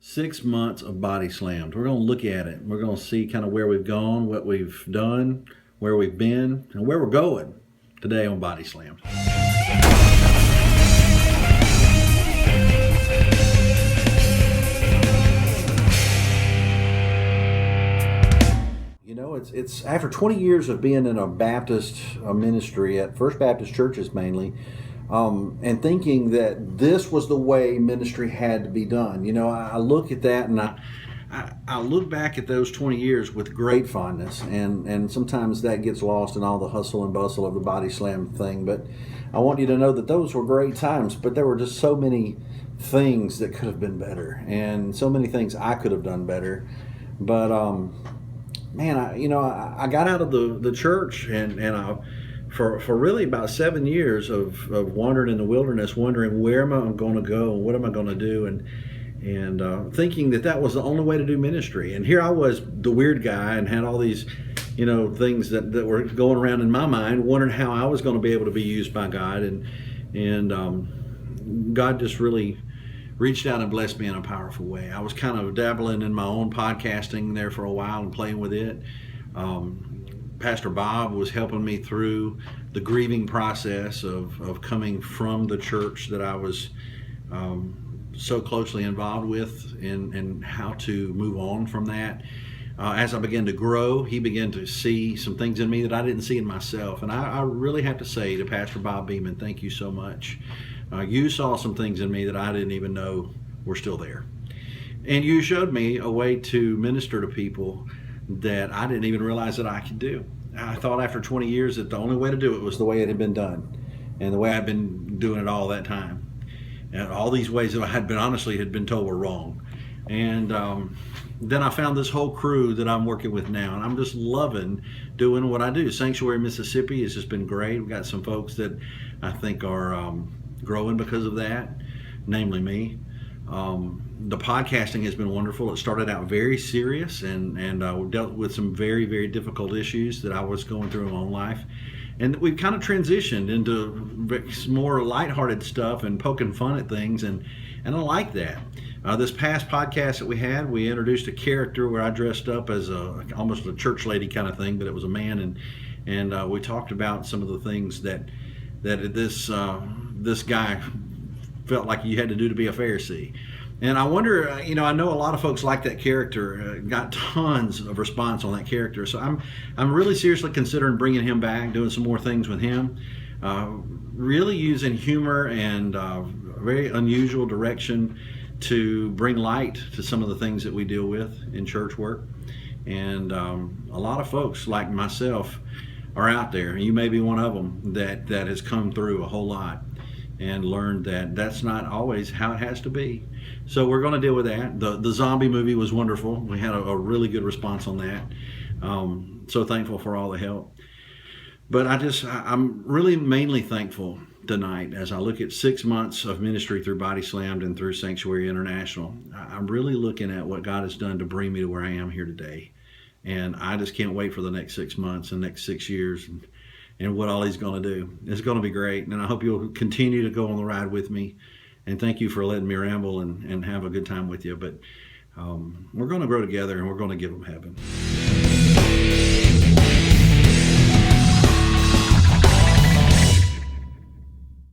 6 months of Body Slammed. We're going to look at it. We're going to see kind of where we've gone, what we've done, where we've been, and where we're going today on Body Slammed. You know, it's after 20 years of being in a Baptist ministry at First Baptist churches mainly, and thinking that this was the way ministry had to be done. You know, I look at that and I look back at those 20 years with great fondness, and sometimes that gets lost in all the hustle and bustle of the Body Slam thing. But I want you to know that those were great times, but there were just so many things that could have been better, and so many things I could have done better. But man, I got out of the church and for really about 7 years of wandering in the wilderness, wondering where am I going to go and what am I going to do, and thinking that was the only way to do ministry. And here I was, the weird guy, and had all these, things that were going around in my mind, wondering how I was going to be able to be used by God, and God just really reached out and blessed me in a powerful way. I was kind of dabbling in my own podcasting there for a while and playing with it. Pastor Bob was helping me through the grieving process of coming from the church that I was so closely involved with, and how to move on from that. As I began to grow, he began to see some things in me that I didn't see in myself. And I really have to say to Pastor Bob Beeman, thank you so much. You saw some things in me that I didn't even know were still there. And you showed me a way to minister to people that I didn't even realize that I could do. I thought after 20 years that the only way to do it was the way it had been done, and the way I'd been doing it all that time. And all these ways that I had been told were wrong. And then I found this whole crew that I'm working with now, and I'm just loving doing what I do. Sanctuary, Mississippi has just been great. We've got some folks that I think are growing because of that, namely me. The podcasting has been wonderful. It started out very serious, and we dealt with some very, very difficult issues that I was going through in my own life. And we've kind of transitioned into more lighthearted stuff and poking fun at things, and I like that. This past podcast that we had, we introduced a character where I dressed up as almost a church lady kind of thing, but it was a man, and we talked about some of the things that this guy felt like you had to do to be a Pharisee. And I wonder, I know a lot of folks like that character, got tons of response on that character. So I'm really seriously considering bringing him back, doing some more things with him, really using humor and very unusual direction to bring light to some of the things that we deal with in church work. And a lot of folks like myself are out there, and you may be one of them, that has come through a whole lot and learned that that's not always how it has to be. So we're going to deal with that. The zombie movie was wonderful. We had a really good response on that. So thankful for all the help. But I'm really mainly thankful tonight as I look at 6 months of ministry through Body Slammed and through Sanctuary International. I'm really looking at what God has done to bring me to where I am here today. And I just can't wait for the next 6 months and next 6 years and what all he's going to do. It's going to be great. And I hope you'll continue to go on the ride with me. And thank you for letting me ramble and have a good time with you. But we're going to grow together, and we're going to give them heaven.